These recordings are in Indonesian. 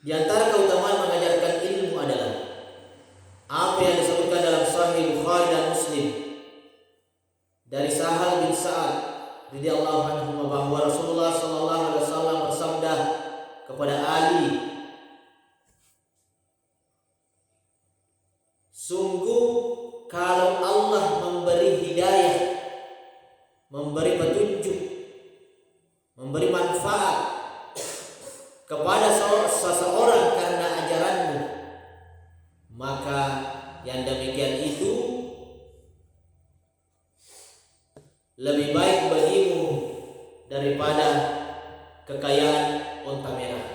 Di antara keutamaan mengajarkan ilmu adalah apa yang disebutkan dalam Sahih Bukhari dan Muslim dari Sahal bin Sa'ad radhiyallahu anhu bahwa Rasulullah sallallahu alaihi wasallam bersabda kepada Ali, sungguh kalau Allah memberi hidayah, memberi petunjuk, memberi manfaat kepada seseorang karena ajaranmu, maka yang demikian itu lebih baik bagimu daripada kekayaan onta merah.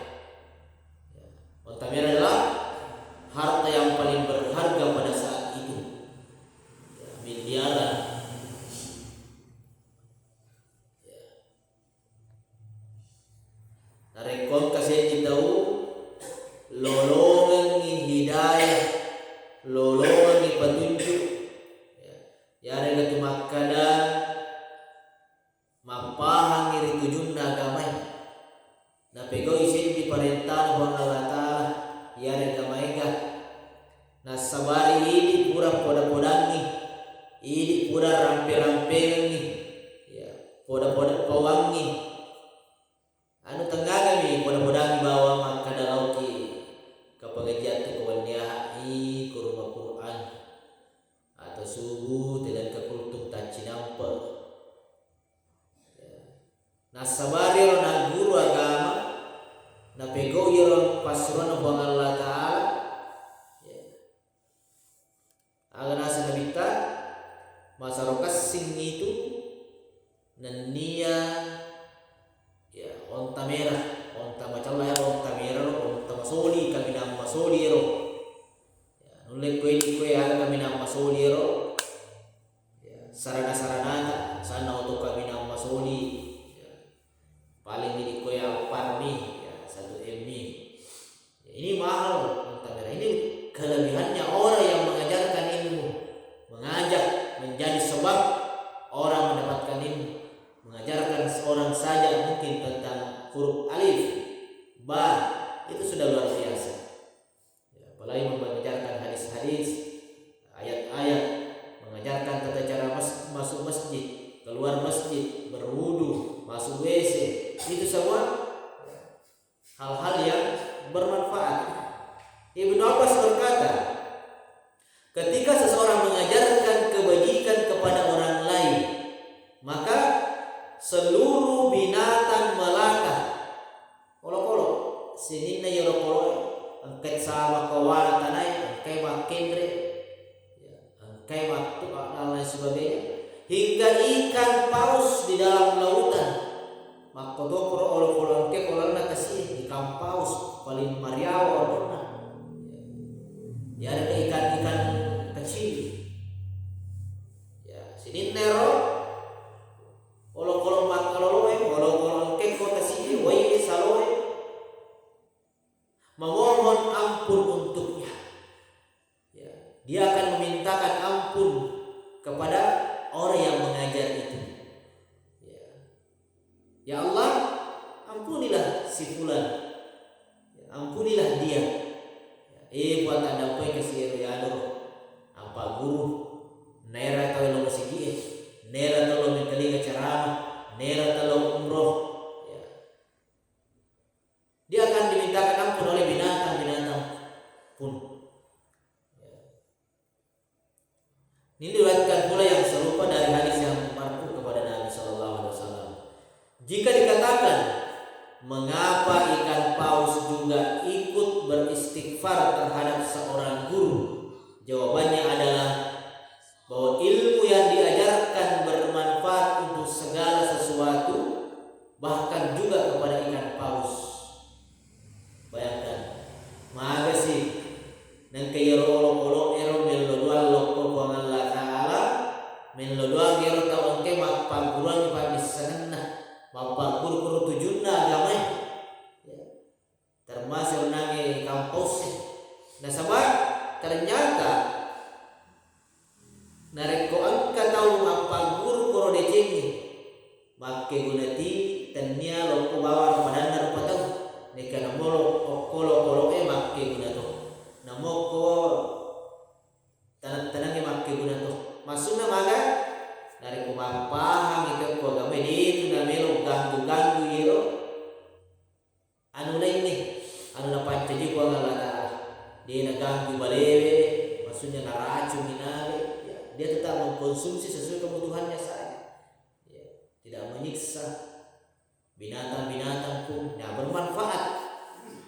Onta merah adalah harta yang paling berharga pada saat itu, miliaran. Rekon kasih tahu lolongan hidayah, lolongan petunjuk. Ya ada tu makada mapahang iri tujun nagamay. Na pego isin di perintah wa Allah Taala ya ada gamay ka. Na sabari ini pura poda-podangi, ini pura rampe-rampengi, ya poda-poda pawangi. Anu tengah kami mudah-mudahan bawa maka dalau ki kepengajian tu kawannya ke rumah Quran atau subuh tidak ke kultum taci nampak. Nah sabari na guru agama na pego yoro pasuran buang Allah Taala. Agar nasa nabita masyarakat sing itu nania ya onta merah, onta macam lah, onta merah, onta masoli kami nama masoli ro. Ya nulek kue ada kami nama masoli ro. Ya sarana sana untuk kami nama masoli. Ya, paling ini kue alparmi ya 1 M. Ya, ini mahal onta merah. Ini kelebihannya orang yang mengajarkan ilmu, mengajak menjadi sebab orang mendapatkan ilmu. Mengajarkan seorang saja mungkin tentang huruf alif, ba, itu sudah luar biasa. Ya, apalagi mengajarkan hadis-hadis, ayat-ayat, mengajarkan tata cara masuk masjid, keluar masjid, berwudu, masuk WC, itu semua hal-hal yang bermanfaat. Ibnu Abbas berkata, ketika seseorang mengajarkan kebajikan kepada orang lain, maka seluruh binatang melangkah. Kolo-kolo sini na yoro kolo angkat sama kawan tanai, angkai makendre, angkai waktu dan lain sebagainya, hingga ikan paus di dalam lautan. Maka do kolo kolo angkai kolo na kasih ikan paus paling mariawa orna. Ya ada ikan-ikan kecil. Ya sini nero olo-olo makaloloe, olo-olo keko tasini, wai saloe, memohon ampun untuknya. Ya, dia akan memintakan ampun kepada orang yang mengajar itu. Ya Allah, ampunilah si fulan, ya, ampunilah dia. Ya, buat ada kue kasih riado, apa guru, nera kau yang masih nera tolong mengkali ceramah, nera tolong umroh, ya. Dia akan dimintakan ampun oleh binatang-binatang pun. Ya. Ini diriwayatkan pula yang serupa dari hadis yang marfu kepada Nabi Sallallahu Alaihi Wasallam. Jika dikatakan mengapa ikan paus juga ikut beristighfar terhadap seorang guru, jawabannya adalah bahwa ilmu yang diajarkan bermanfaat untuk segala sesuatu, bahkan juga kepada ikan paus. Bayangkan, maga sih nang kayo olo ero melodual loko buang Allah Taala, melodual ero tawang ke magpaguran pa bisanna, magpaguru tujunna agamay. Termasuk nangi kampus. Nasabah ternyata nareko angka tahu mapa guru koro decengi make gunati tania loko bawa padana rupa tahu nekana molo kolo ganggu balewe, maksudnya naracun minale, ya, dia tetap mengkonsumsi sesuai kebutuhannya saja, ya, tidak menyiksa binatang-binatang pun, ya, bermanfaat.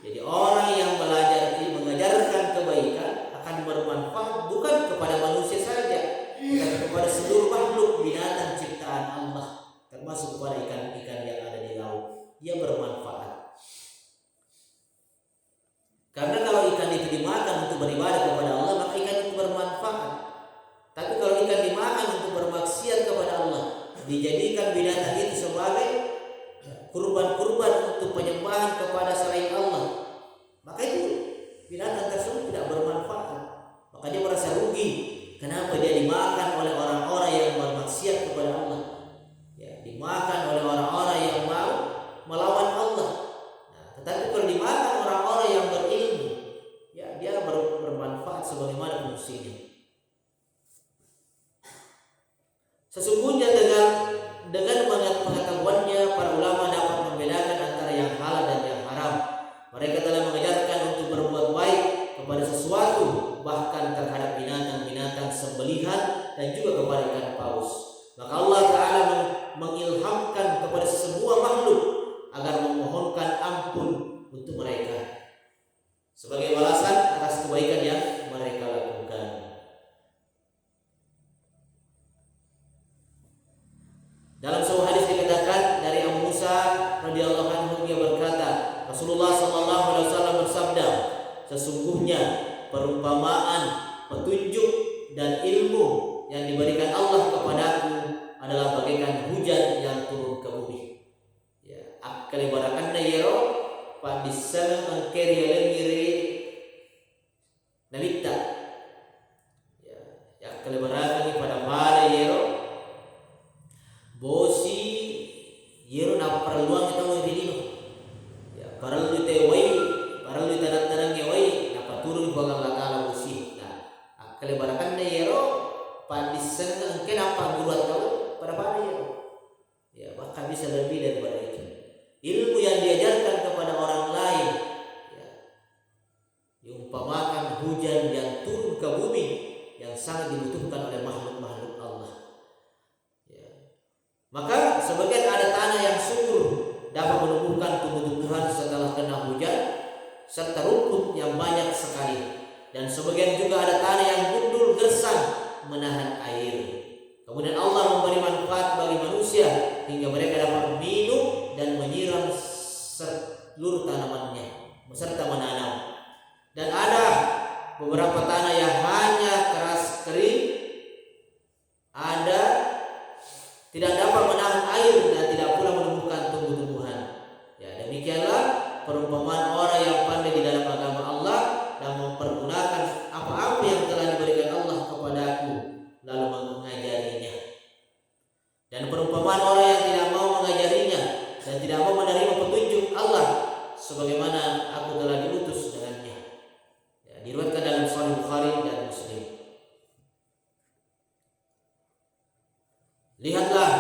Jadi orang yang belajar ini mengajarkan kebaikan akan bermanfaat bukan kepada manusia saja, tetapi kepada seluruh makhluk binatang ciptaan Allah, termasuk kepada ikan-ikan yang ada di laut. Dia bermanfaat. Karena kalau ikan itu dimakan untuk beribadah kepada Allah, maka ikan itu bermanfaat. Tapi kalau ikan dimakan untuk bermaksiat kepada Allah, dijadikan binatang itu sebagai kurban-kurban untuk penyembahan kepada selain Allah, maka itu binatang tersebut tidak bermanfaat. Maka dia merasa rugi. Kenapa dia dimakan oleh orang-orang yang bermaksiat kepada Allah? Ya, dimakan oleh orang-orang yang mau melawan Allah. Nah, tetapi kalau dimakan orang-orang yang berilmu, ya, dia bermanfaat sebagaimana fungsinya. Sesungguhnya dengan pengetahuannya para ulama dapat membedakan antara yang halal dan yang haram. Mereka telah mengajarkan untuk berbuat baik kepada sesuatu, bahkan terhadap binatang-binatang sembelihan dan juga kepada ikan paus. Maka Allah Ta'ala mengilhamkan kepada semua makhluk agar memohonkan ampun untuk mereka sebagai balasan atas kebaikan yang mereka lakukan. Dalam sebuah hadis dikatakan dari Abu Musa radhiyallahu anhu, dia berkata, Rasulullah sallallahu alaihi wasallam bersabda, sesungguhnya perumpamaan, petunjuk dan ilmu yang diberikan Allah kepadaku adalah bagaikan hujan yang turun ke bumi. Ya, akal ibarakanna yero padisana angkeri lengiri nalita. Ya, akal ibarakan pada mala yero bosi yero na perluang kita mau dino. Ya, perlu tewai, perlu tanang-tanang yewai, napa turun bagang lakala bosi. Nah, akal ibarakanna yero padisan kenapa buat tahu pada pada yero. Ya, maka bisa lebih daripada itu. Ilmu yang diajarkan kepada orang lain, ya, diumpamakan hujan yang turun ke bumi yang sangat dibutuhkan oleh makhluk-makhluk Allah. Maka sebagian ada tanah yang subur dapat menumbuhkan tumbuh-tumbuhan setelah kena hujan serta rumput yang banyak sekali, dan sebagian juga ada tanah yang gundul gersang menahan air. Kemudian Allah memberi manfaat bagi manusia hingga mereka dapat minum dan menyiram seluruh tanamannya beserta menanam. Dan ada beberapa tanah yang hanya keras kering, ada tidak dapat menahan air dan tidak pula menumbuhkan tumbuh-tumbuhan. Ya, demikianlah perumpamaan orang yang pandai di dalam agama Allah dan mempergunakan apa-apa yang telah diberikan Allah kepadaku lalu mengajarinya. Dan perumpamaan orang yang tidak mau mengajarinya dan tidak mau menerima petunjuk Allah sebagaimana aku telah diutus dengannya. Ya, diriwayatkan dalam Sahih Bukhari dan Muslim. Lihatlah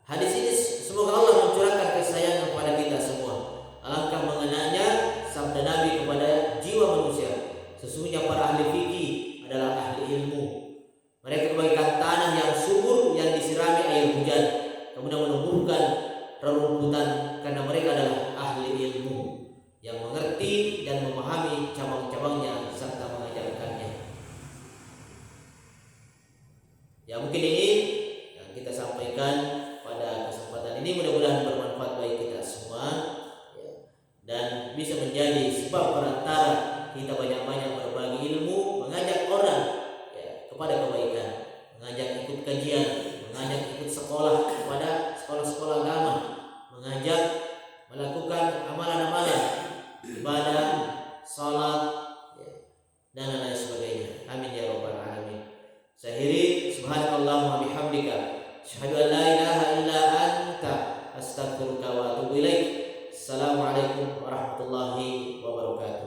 hadis ini, semoga Allah mencurahkan kesayangan kepada kita semua. Alangkah mengenanya sabda Nabi kepada jiwa manusia, sesungguhnya para ahli fikih adalah ahli ilmu. Mereka bagaikan tanah yang subur yang disirami air hujan, kemudian menumbuhkan rerumputan, karena mereka adalah ahli ilmu yang mengerti dan memahami cabang-cabangnya serta mengajarkannya. Ya, mungkin ini kita sampaikan pada kesempatan ini, mudah-mudahan bermanfaat bagi kita semua, ya, dan bisa menjadi sebab perantara kita banyak-banyak berbagi ilmu, mengajak orang, ya, kepada kebaikan, mengajak ikut kajian, mengajak ikut sekolah kepada sekolah-sekolah agama, mengajak melakukan amalan-amalan ibadah, salat, ya, dan lain sebagainya. Amin ya rabbal alamin. Saya subhanallah wa bihamdika asyhadu an la ilaha illa anta astaghfiruka wa atubu ilaik. Assalamualaikum warahmatullahi wabarakatuh.